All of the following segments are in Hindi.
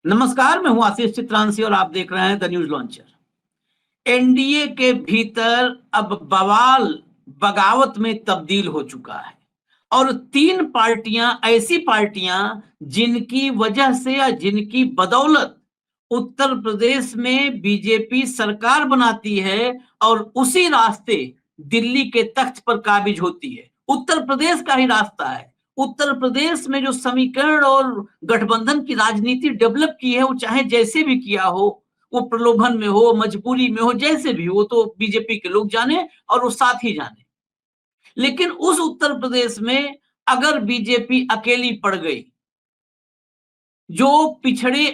नमस्कार, मैं हूं आशीष चित्रांशी और आप देख रहे हैं द न्यूज लॉन्चर। एनडीए के भीतर अब बवाल बगावत में तब्दील हो चुका है और तीन पार्टियां, ऐसी पार्टियां जिनकी वजह से या जिनकी बदौलत उत्तर प्रदेश में बीजेपी सरकार बनाती है और उसी रास्ते दिल्ली के तख्त पर काबिज होती है। उत्तर प्रदेश का ही रास्ता है। उत्तर प्रदेश में जो समीकरण और गठबंधन की राजनीति डेवलप की है, वो चाहे जैसे भी किया हो, वो प्रलोभन में हो, मजबूरी में हो, जैसे भी हो, तो बीजेपी के लोग जाने और वो साथ ही जाने। लेकिन उस उत्तर प्रदेश में अगर बीजेपी अकेली पड़ गई, जो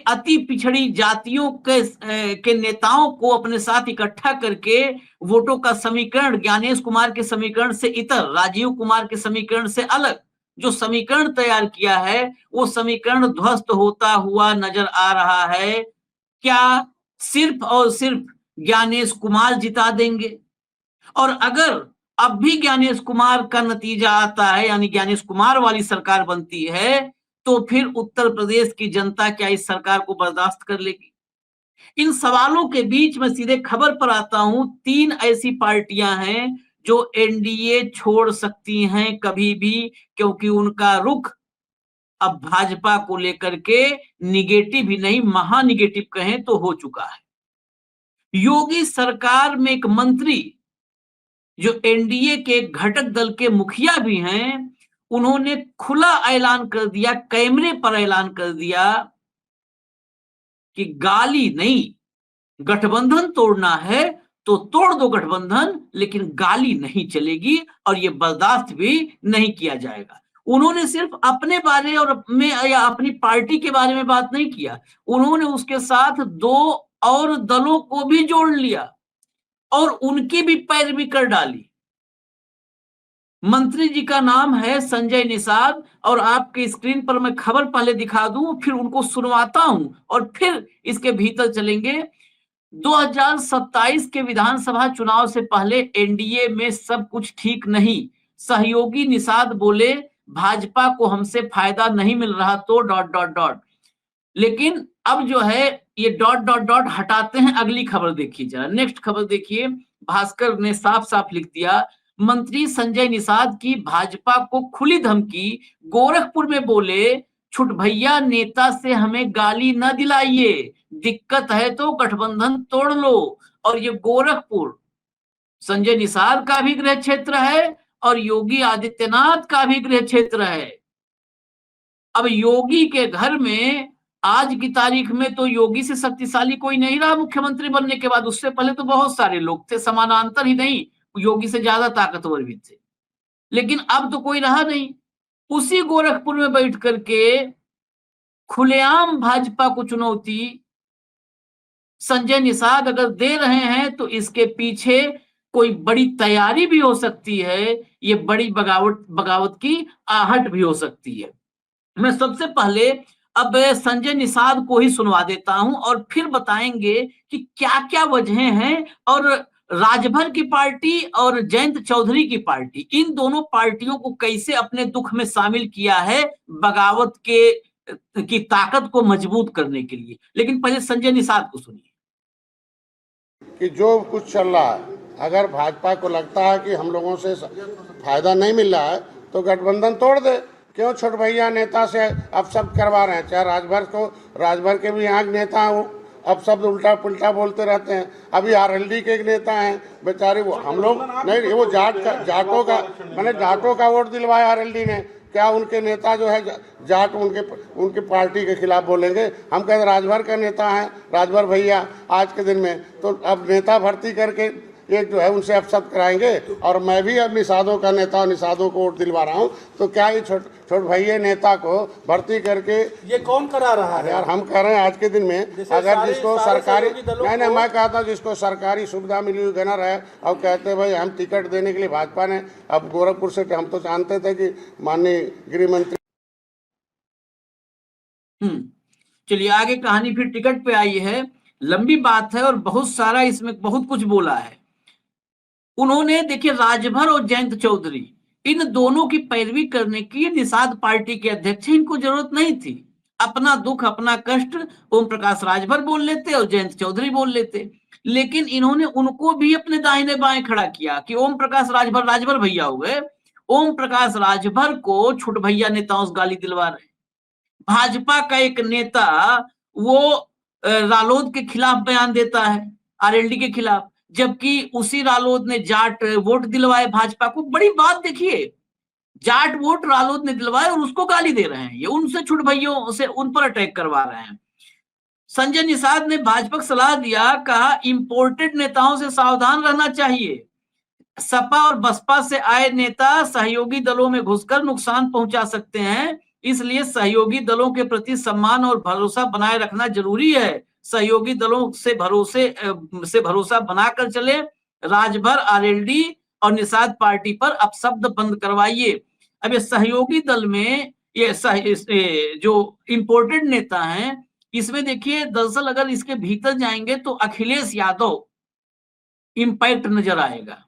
अति पिछड़ी जातियों के नेताओं को अपने साथ इकट्ठा करके वोटों का समीकरण, ज्ञानेश कुमार के समीकरण से इतर, राजीव कुमार के समीकरण से अलग जो समीकरण तैयार किया है, वो समीकरण ध्वस्त होता हुआ नजर आ रहा है। क्या सिर्फ और सिर्फ ज्ञानेश कुमार जिता देंगे? और अगर अब भी ज्ञानेश कुमार का नतीजा आता है, यानी ज्ञानेश कुमार वाली सरकार बनती है, तो फिर उत्तर प्रदेश की जनता क्या इस सरकार को बर्दाश्त कर लेगी? इन सवालों के बीच में सीधे खबर पर आता हूं। तीन ऐसी पार्टियां हैं जो एनडीए छोड़ सकती हैं कभी भी, क्योंकि उनका रुख अब भाजपा को लेकर के निगेटिव ही नहीं, महानिगेटिव कहें तो हो चुका है। योगी सरकार में एक मंत्री जो एनडीए के घटक दल के मुखिया भी हैं, उन्होंने खुला ऐलान कर दिया, कैमरे पर ऐलान कर दिया कि गाली नहीं, गठबंधन तोड़ना है तो तोड़ दो गठबंधन, लेकिन गाली नहीं चलेगी और ये बर्दाश्त भी नहीं किया जाएगा। उन्होंने सिर्फ अपने बारे और में या अपनी पार्टी के बारे में बात नहीं किया, उन्होंने उसके साथ दो और दलों को भी जोड़ लिया और उनकी भी पैरवी कर डाली। मंत्री जी का नाम है संजय निषाद और आपके स्क्रीन पर मैं खबर पहले दिखा दूं, फिर उनको सुनवाता हूं और फिर इसके भीतर चलेंगे। 2027 के विधानसभा चुनाव से पहले एनडीए में सब कुछ ठीक नहीं। सहयोगी निषाद बोले भाजपा को हमसे फायदा नहीं मिल रहा तो ... लेकिन अब जो है ये ... हटाते हैं। अगली खबर देखिए, जरा नेक्स्ट खबर देखिए। भास्कर ने साफ साफ लिख दिया, मंत्री संजय निषाद की भाजपा को खुली धमकी। गोरखपुर में बोले छुट भैया नेता से हमें गाली न दिलाइए, दिक्कत है तो गठबंधन तोड़ लो। और ये गोरखपुर संजय निषाद का भी गृह क्षेत्र है और योगी आदित्यनाथ का भी गृह क्षेत्र है। अब योगी के घर में आज की तारीख में तो योगी से शक्तिशाली कोई नहीं रहा मुख्यमंत्री बनने के बाद। उससे पहले तो बहुत सारे लोग थे, समानांतर ही नहीं, योगी से ज्यादा ताकतवर भी थे, लेकिन अब तो कोई रहा नहीं। उसी गोरखपुर में बैठ करके खुलेआम भाजपा को चुनौती संजय निषाद अगर दे रहे हैं तो इसके पीछे कोई बड़ी तैयारी भी हो सकती है, ये बड़ी बगावत की आहट भी हो सकती है। मैं सबसे पहले अब संजय निषाद को ही सुनवा देता हूं और फिर बताएंगे कि क्या क्या वजहें हैं। और राजभर की पार्टी और जयंत चौधरी की पार्टी, इन दोनों पार्टियों को कैसे अपने दुख में शामिल किया है बगावत की ताकत को मजबूत करने के लिए। लेकिन पहले संजय निषाद को सुनिए। कि जो कुछ चल रहा है, अगर भाजपा को लगता है कि हम लोगों से फायदा नहीं मिल रहा है तो गठबंधन तोड़ दे। क्यों छोट भैया नेता से अब सब करवा रहे हैं? चाहे राजभर के भी यहाँ नेता हो, अब सब उल्टा पुल्टा बोलते रहते हैं। अभी आरएलडी के एक नेता हैं बेचारे, वो हम लोग नहीं, वो जाटों का वोट दिलवाया आरएलडी ने। क्या उनके नेता जो है जाट उनके पार्टी के खिलाफ बोलेंगे? हम कहते राजभर का नेता है, राजभर भैया आज के दिन में, तो अब नेता भर्ती करके एक जो है उनसे अपशब्द कराएंगे। और मैं भी अब निषादों का नेता और निषादों को वोट दिलवा रहा हूँ, तो क्या ये छोट भैया नेता को भर्ती करके ये कौन करा रहा है? यार हम कह रहे हैं आज के दिन में अगर जिसको सरकारी नहीं, मैं कहता हूँ जिसको सरकारी सुविधा मिली हुई गनर है और कहते भाई हम टिकट देने के लिए भाजपा ने, अब गोरखपुर से हम तो जानते थे कि माननीय गृह मंत्री। चलिए आगे कहानी फिर टिकट पे आई है, लंबी बात है और बहुत सारा इसमें बहुत कुछ बोला है उन्होंने। देखिए राजभर और जयंत चौधरी, इन दोनों की पैरवी करने की निषाद पार्टी के अध्यक्ष, इनको जरूरत नहीं थी। अपना दुख अपना कष्ट ओम प्रकाश राजभर बोल लेते और जयंत चौधरी बोल लेते, लेकिन इन्होंने उनको भी अपने दाहिने बाएं खड़ा किया कि ओम प्रकाश राजभर राजभर भैया हो गए, ओम प्रकाश राजभर को छुट भैया नेताओं से गाली दिलवा रहे। भाजपा का एक नेता वो रालोद के खिलाफ बयान देता है, आरएलडी के खिलाफ, जबकि उसी रालोद ने जाट वोट दिलवाए भाजपा को। बड़ी बात देखिए, जाट वोट रालोद ने दिलवाए और उसको गाली दे रहे हैं, ये उनसे छुट भैयों से उन पर अटैक करवा रहे हैं। संजय निषाद ने भाजपा को सलाह दिया, कहा इंपोर्टेड नेताओं से सावधान रहना चाहिए, सपा और बसपा से आए नेता सहयोगी दलों में घुसकर नुकसान पहुंचा सकते हैं, इसलिए सहयोगी दलों के प्रति सम्मान और भरोसा बनाए रखना जरूरी है, सहयोगी दलों से भरोसा बनाकर चले, राजभर आरएलडी और निषाद पार्टी पर अपशब्द बंद करवाइए। अब ये सहयोगी दल में ये जो इंपोर्टेड नेता हैं, इसमें देखिए दरअसल अगर इसके भीतर जाएंगे तो अखिलेश यादव इंपैक्ट नजर आएगा।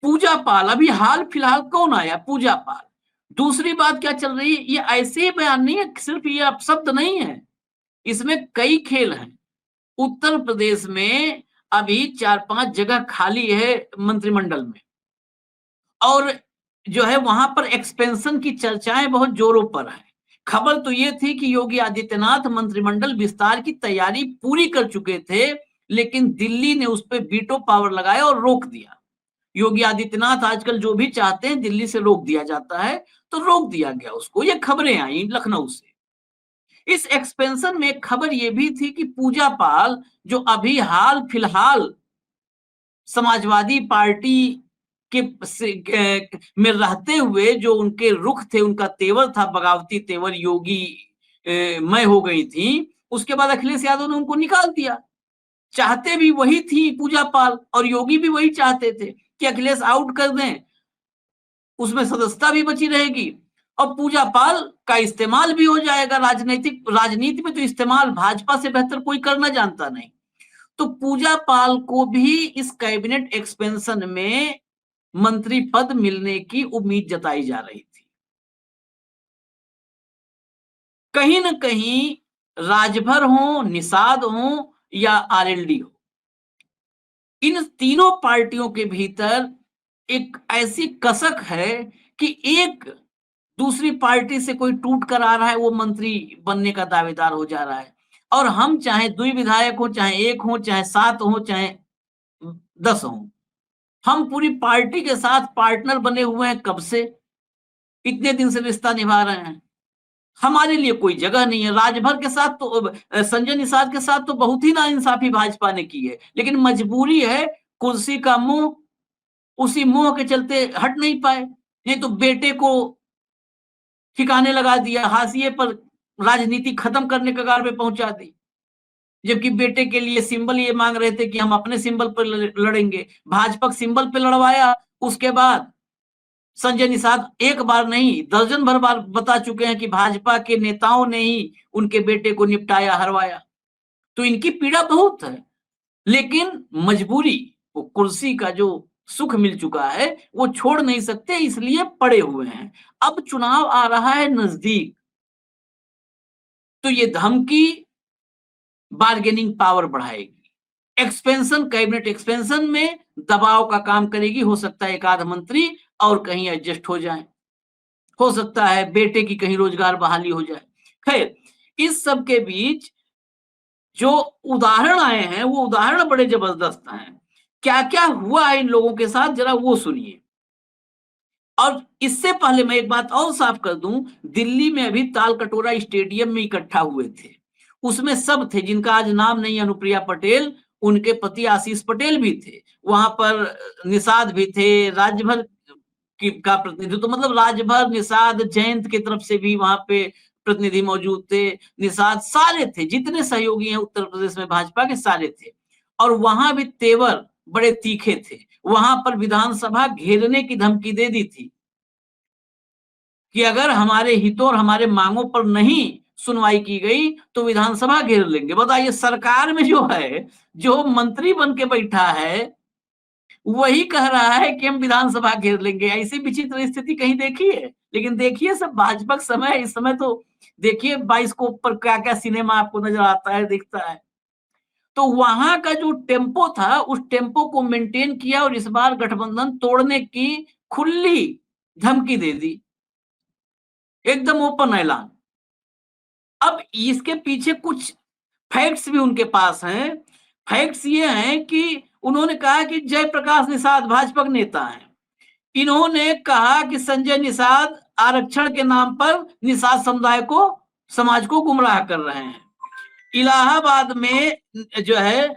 पूजा पाल, अभी हाल फिलहाल कौन आया? पूजा पाल। दूसरी बात क्या चल रही है, ये ऐसे ही बयान नहीं है, सिर्फ ये अपशब्द नहीं है, इसमें कई खेल हैं। उत्तर प्रदेश में अभी 4-5 जगह खाली है मंत्रिमंडल में, और जो है वहां पर एक्सपेंशन की चर्चाएं बहुत जोरों पर है। खबर तो ये थी कि योगी आदित्यनाथ मंत्रिमंडल विस्तार की तैयारी पूरी कर चुके थे, लेकिन दिल्ली ने उस पर वीटो पावर लगाया और रोक दिया। योगी आदित्यनाथ आजकल जो भी चाहते हैं दिल्ली से रोक दिया जाता है, तो रोक दिया गया उसको। ये खबरें आई लखनऊ से। इस एक्सपेंशन में एक खबर ये भी थी कि पूजा पाल जो अभी हाल फिलहाल समाजवादी पार्टी के में रहते हुए जो उनके रुख थे, उनका तेवर था बगावती तेवर, योगी मैं हो गई थी, उसके बाद अखिलेश यादव ने उनको निकाल दिया। चाहते भी वही थी पूजा पाल, और योगी भी वही चाहते थे कि अखिलेश आउट कर दें, उसमें सदस्यता भी बची रहेगी और पूजा पाल का इस्तेमाल भी हो जाएगा। राजनीति में तो इस्तेमाल भाजपा से बेहतर कोई करना जानता नहीं। तो पूजा पाल को भी इस कैबिनेट एक्सपेंशन में मंत्री पद मिलने की उम्मीद जताई जा रही थी। कहीं न कहीं राजभर हो, निषाद हो या आरएलडी हो, इन तीनों पार्टियों के भीतर एक ऐसी कसक है कि एक दूसरी पार्टी से कोई टूट कर आ रहा है, वो मंत्री बनने का दावेदार हो जा रहा है। और हम चाहे 2 विधायक हो, चाहे 1 हो, चाहे 7 हो, चाहे 10 हो, हम पूरी पार्टी के साथ पार्टनर बने हुए हैं कब से, इतने दिन से रिश्ता निभा रहे हैं। हमारे लिए कोई जगह नहीं है। राजभर के साथ तो, संजय निषाद के साथ तो बहुत ही नाइंसाफी भाजपा ने की है, लेकिन मजबूरी है, कुर्सी का मुंह, उसी मुंह के चलते हट नहीं पाए। नहीं तो बेटे को ठिकाने लगा दिया, हाशिए पर राजनीति खत्म करने कगार पे पहुंचा दी, जबकि बेटे के लिए सिंबल ये मांग रहे थे कि हम अपने सिंबल पर लड़ेंगे। भाजपा सिंबल पे लड़वाया, उसके बाद संजय निषाद एक बार नहीं दर्जन भर बार बता चुके हैं कि भाजपा के नेताओं ने ही उनके बेटे को निपटाया, हरवाया। तो इनकी पीड़ा बहुत है, लेकिन मजबूरी, वो कुर्सी का जो सुख मिल चुका है वो छोड़ नहीं सकते, इसलिए पड़े हुए हैं। अब चुनाव आ रहा है नजदीक, तो ये धमकी बार्गेनिंग पावर बढ़ाएगी। एक्सपेंशन, कैबिनेट एक्सपेंशन में दबाव का काम करेगी। हो सकता है एक आध मंत्री और कहीं एडजस्ट हो जाए, हो सकता है बेटे की कहीं रोजगार बहाली हो जाए। खैर, इस सब के बीच जो उदाहरण आए हैं वो उदाहरण बड़े जबरदस्त हैं। क्या क्या हुआ है इन लोगों के साथ, जरा वो सुनिए। और इससे पहले मैं एक बात और साफ कर दूं, दिल्ली में अभी तालकटोरा स्टेडियम में इकट्ठा हुए थे, उसमें सब थे जिनका आज नाम नहीं, अनुप्रिया पटेल, उनके पति आशीष पटेल भी थे, वहां पर निषाद भी थे, राजभर का प्रतिनिधित्व, तो मतलब राजभर, निषाद, जयंत की तरफ से भी वहां पे प्रतिनिधि मौजूद थे, निषाद, सारे थे, जितने सहयोगी हैं उत्तर प्रदेश में भाजपा के सारे थे। और वहां भी तेवर बड़े तीखे थे, वहां पर विधानसभा घेरने की धमकी दे दी थी कि अगर हमारे हितों और हमारे मांगों पर नहीं सुनवाई की गई तो विधानसभा घेर लेंगे। बताइए, सरकार में जो है, जो मंत्री बन के बैठा है, वही कह रहा है कि हम विधानसभा घेर लेंगे। ऐसी विचित्र स्थिति कहीं देखी है? लेकिन देखिए, सब भाजपा का समय है, इस समय तो देखिए बाइस्कोप पर क्या क्या सिनेमा आपको नजर आता है, दिखता है। तो वहां का जो टेम्पो था उस टेम्पो को मेंटेन किया और इस बार गठबंधन तोड़ने की खुली धमकी दे दी, एकदम ओपन ऐलान। अब इसके पीछे कुछ फैक्ट्स भी उनके पास हैं। फैक्ट्स ये हैं कि उन्होंने कहा कि जयप्रकाश निषाद भाजपा के नेता हैं, इन्होंने कहा कि संजय निषाद आरक्षण के नाम पर निषाद समुदाय को, समाज को गुमराह कर रहे हैं। इलाहाबाद में जो है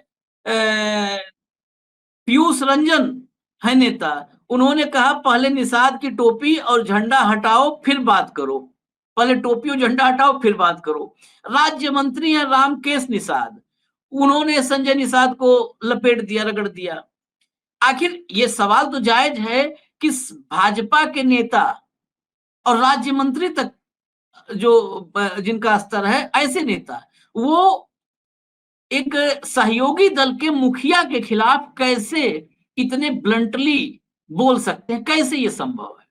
पीयूष रंजन है नेता, उन्होंने कहा पहले निषाद की टोपी और झंडा हटाओ फिर बात करो, पहले टोपी और झंडा हटाओ फिर बात करो। राज्य मंत्री हैं रामकेश निषाद, उन्होंने संजय निषाद को लपेट दिया, रगड़ दिया। आखिर ये सवाल तो जायज है कि भाजपा के नेता और राज्य मंत्री तक जो जिनका स्तर है, ऐसे नेता वो एक सहयोगी दल के मुखिया के खिलाफ कैसे इतने ब्लंटली बोल सकते हैं, कैसे ये संभव है?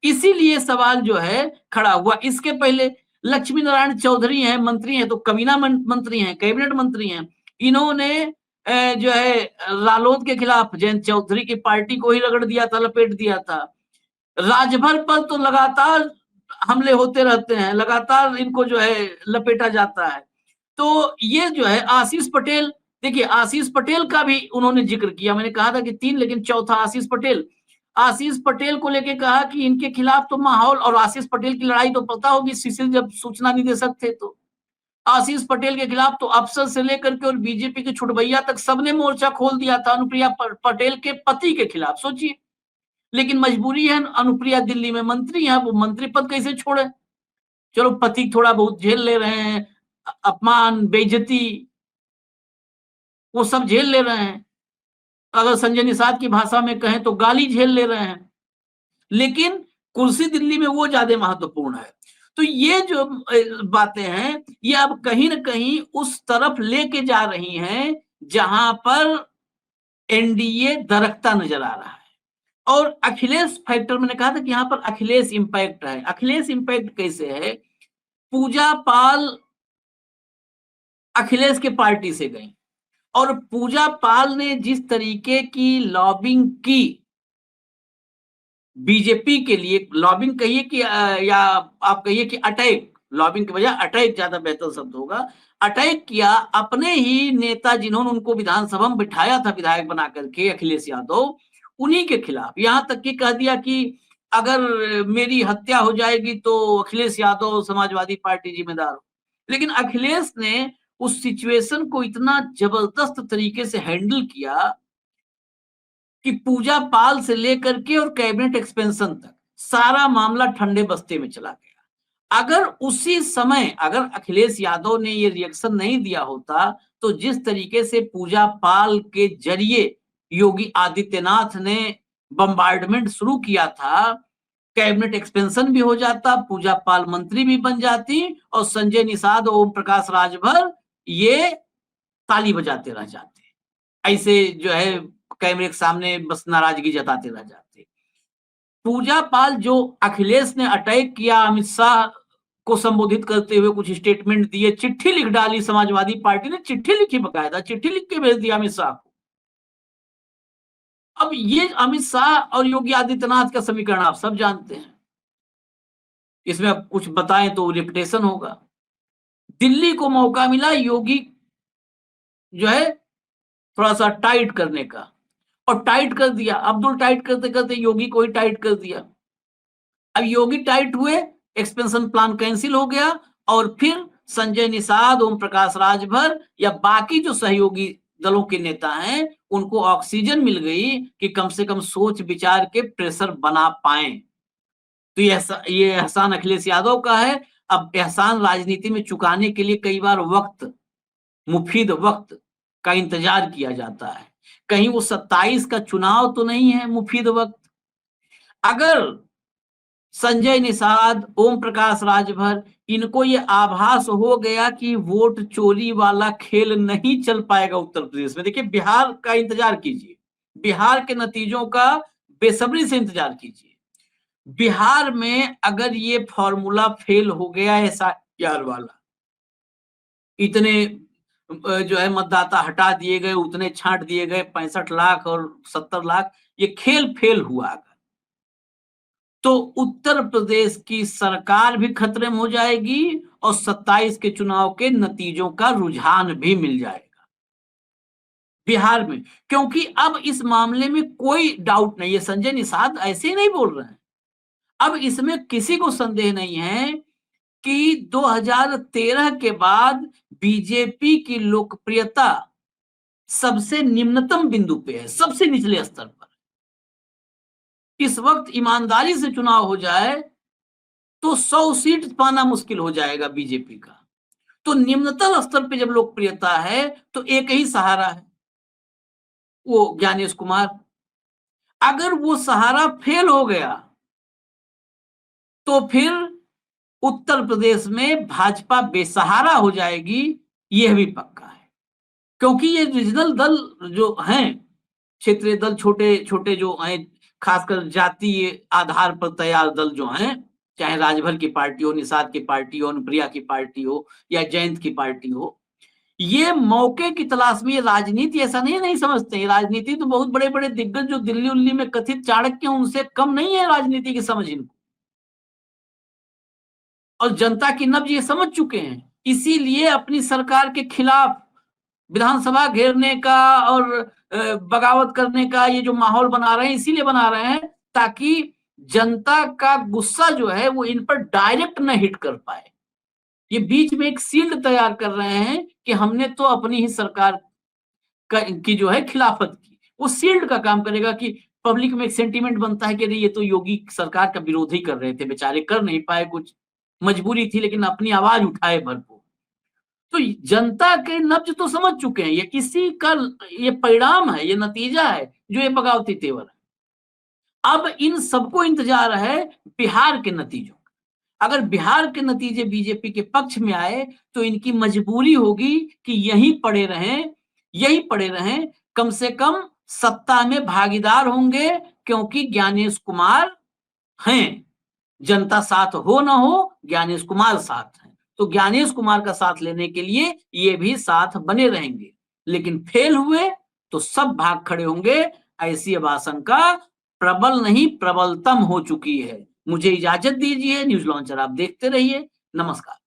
इसीलिए सवाल जो है खड़ा हुआ। इसके पहले लक्ष्मी नारायण चौधरी हैं, मंत्री हैं, तो कबीना मंत्री हैं, कैबिनेट मंत्री हैं, इन्होंने जो है रालोद के खिलाफ जयंत चौधरी की पार्टी को ही रगड़ दिया था, लपेट दिया था। राजभर पर तो लगातार हमले होते रहते हैं, लगातार इनको जो है लपेटा जाता है। तो ये जो है आशीष पटेल, देखिए आशीष पटेल का भी उन्होंने जिक्र किया, मैंने कहा था कि 3 लेकिन चौथा आशीष पटेल। आशीष पटेल को लेके कहा कि इनके खिलाफ तो माहौल, और आशीष पटेल की लड़ाई तो पता होगी, सीसीएल जब सूचना निदेशक थे तो आशीष पटेल के खिलाफ तो अफसर से लेकर के और बीजेपी के छुटभैया तक सबने मोर्चा खोल दिया था अनुप्रिया पटेल के पति के खिलाफ, सोचिए। लेकिन मजबूरी है, अनुप्रिया दिल्ली में मंत्री है, वो मंत्री पद कैसे छोड़े? चलो पति थोड़ा बहुत झेल ले रहे हैं, अपमान, बेइज्जती वो सब झेल ले रहे हैं, अगर संजय निषाद की भाषा में कहें तो गाली झेल ले रहे हैं, लेकिन कुर्सी दिल्ली में वो ज्यादा महत्वपूर्ण है। तो ये जो बातें हैं ये अब कहीं ना कहीं उस तरफ लेके जा रही हैं जहां पर एनडीए दरकता नजर आ रहा है। और अखिलेश फैक्टर, मैंने कहा था कि यहाँ पर अखिलेश इंपैक्ट है। अखिलेश इंपैक्ट कैसे है? पूजा पाल अखिलेश के पार्टी से गई और पूजा पाल ने जिस तरीके की लॉबिंग की बीजेपी के लिए, लॉबिंग कहिए कि या आप कहिए कि अटैक, लॉबिंग की बजाय अटैक ज्यादा बेहतर शब्द होगा, अटैक किया अपने ही नेता जिन्होंने उनको विधानसभा में बिठाया था विधायक बना करके, अखिलेश यादव, उन्हीं के खिलाफ। यहां तक कि कह दिया कि अगर मेरी हत्या हो जाएगी तो अखिलेश यादव समाजवादी पार्टी जिम्मेदार हो। लेकिन अखिलेश ने उस सिचुएशन को इतना जबरदस्त तरीके से हैंडल किया कि पूजा पाल से लेकर के और कैबिनेट एक्सपेंशन तक सारा मामला ठंडे बस्ते में चला गया। अगर उसी समय अगर अखिलेश यादव ने ये रिएक्शन नहीं दिया होता तो जिस तरीके से पूजा पाल के जरिए योगी आदित्यनाथ ने बम्बार्डमेंट शुरू किया था, कैबिनेट एक्सपेंशन भी हो जाता, पूजा पाल मंत्री भी बन जाती और संजय निषाद, ओम प्रकाश राजभर ये ताली बजाते रह जाते, ऐसे जो है कैमरे के सामने बस नाराजगी जताते रह जाते। पूजा पाल जो अखिलेश ने अटैक किया, अमित शाह को संबोधित करते हुए कुछ स्टेटमेंट दिए, चिट्ठी लिख डाली, समाजवादी पार्टी ने चिट्ठी लिखी, बकायदा चिट्ठी लिख के भेज दिया अमित शाह को। अब ये अमित शाह और योगी आदित्यनाथ का समीकरण आप सब जानते हैं, इसमें अब कुछ बताएं तो रिपीटेशन होगा। दिल्ली को मौका मिला योगी जो है थोड़ा सा टाइट करने का, और टाइट कर दिया। अब्दुल टाइट करते करते योगी को ही टाइट कर दिया। अब योगी टाइट हुए, एक्सपेंशन प्लान कैंसिल हो गया, और फिर संजय निषाद, ओम प्रकाश राजभर या बाकी जो सहयोगी दलों के नेता हैं उनको ऑक्सीजन मिल गई कि कम से कम सोच विचार के प्रेशर बना पाए। तो ये एहसान अखिलेश यादव का है। अब एहसान राजनीति में चुकाने के लिए कई बार मुफीद वक्त का इंतजार किया जाता है। कहीं वो 27 का चुनाव तो नहीं है मुफीद वक्त। अगर संजय निषाद, ओम प्रकाश राजभर, इनको ये आभास हो गया कि वोट चोरी वाला खेल नहीं चल पाएगा उत्तर प्रदेश में, देखिए बिहार का इंतजार कीजिए, बिहार के नतीजों का बेसब्री से इंतजार कीजिए। बिहार में अगर ये फॉर्मूला फेल हो गया एसआईआर वाला, इतने जो है मतदाता हटा दिए गए, उतने छांट दिए गए, 65 लाख और 70 लाख, ये खेल फेल हुआ अगर, तो उत्तर प्रदेश की सरकार भी खतरे में हो जाएगी और 27 के चुनाव के नतीजों का रुझान भी मिल जाएगा बिहार में। क्योंकि अब इस मामले में कोई डाउट नहीं है, संजय निषाद ऐसे ही नहीं बोल रहे हैं, अब इसमें किसी को संदेह नहीं है कि 2013 के बाद बीजेपी की लोकप्रियता सबसे निम्नतम बिंदु पे है, सबसे निचले स्तर पर। इस वक्त ईमानदारी से चुनाव हो जाए तो 100 सीट पाना मुश्किल हो जाएगा बीजेपी का। तो निम्नतम स्तर पे जब लोकप्रियता है तो एक ही सहारा है, वो ज्ञानेश कुमार। अगर वो सहारा फेल हो गया तो फिर उत्तर प्रदेश में भाजपा बेसहारा हो जाएगी, यह भी पक्का है। क्योंकि ये रीजनल दल जो हैं, क्षेत्रीय दल, छोटे छोटे जो हैं, खासकर जातीय आधार पर तैयार दल जो हैं, चाहे राजभर की पार्टी हो, निषाद की पार्टी हो, अनुप्रिया की पार्टी हो या जयंत की पार्टी हो, ये मौके की तलाश में, ये राजनीति ऐसा नहीं समझते हैं। राजनीति तो बहुत बड़े बड़े दिग्गज जो दिल्ली उल्ली में कथित चाणक्य हैं, उनसे कम नहीं है राजनीति की समझ इनको, और जनता की नब्ज ये समझ चुके हैं। इसीलिए अपनी सरकार के खिलाफ विधानसभा घेरने का और बगावत करने का ये जो माहौल बना रहे हैं, इसीलिए बना रहे हैं ताकि जनता का गुस्सा जो है वो इन पर डायरेक्ट न हिट कर पाए। ये बीच में एक शील्ड तैयार कर रहे हैं कि हमने तो अपनी ही सरकार की जो है खिलाफत की। वो शील्ड का काम करेगा कि पब्लिक में एक सेंटीमेंट बनता है कि ये तो योगी सरकार का विरोध ही कर रहे थे, बेचारे कर नहीं पाए, कुछ मजबूरी थी, लेकिन अपनी आवाज उठाए भरपूर। तो जनता के नब्ज तो समझ चुके हैं, ये इसी का ये परिणाम है, ये नतीजा है जो ये बगावती तेवर है। अब इन सबको इंतजार है बिहार के नतीजों का। अगर बिहार के नतीजे बीजेपी के पक्ष में आए तो इनकी मजबूरी होगी कि यहीं पड़े रहें, कम से कम सत्ता में भागीदार होंगे, क्योंकि ज्ञानेश कुमार हैं। जनता साथ हो ना हो, ज्ञानेश कुमार साथ है, तो ज्ञानेश कुमार का साथ लेने के लिए ये भी साथ बने रहेंगे। लेकिन फेल हुए तो सब भाग खड़े होंगे, ऐसी अब आशंका प्रबल नहीं प्रबलतम हो चुकी है। मुझे इजाजत दीजिए, न्यूज लॉन्चर आप देखते रहिए। नमस्कार।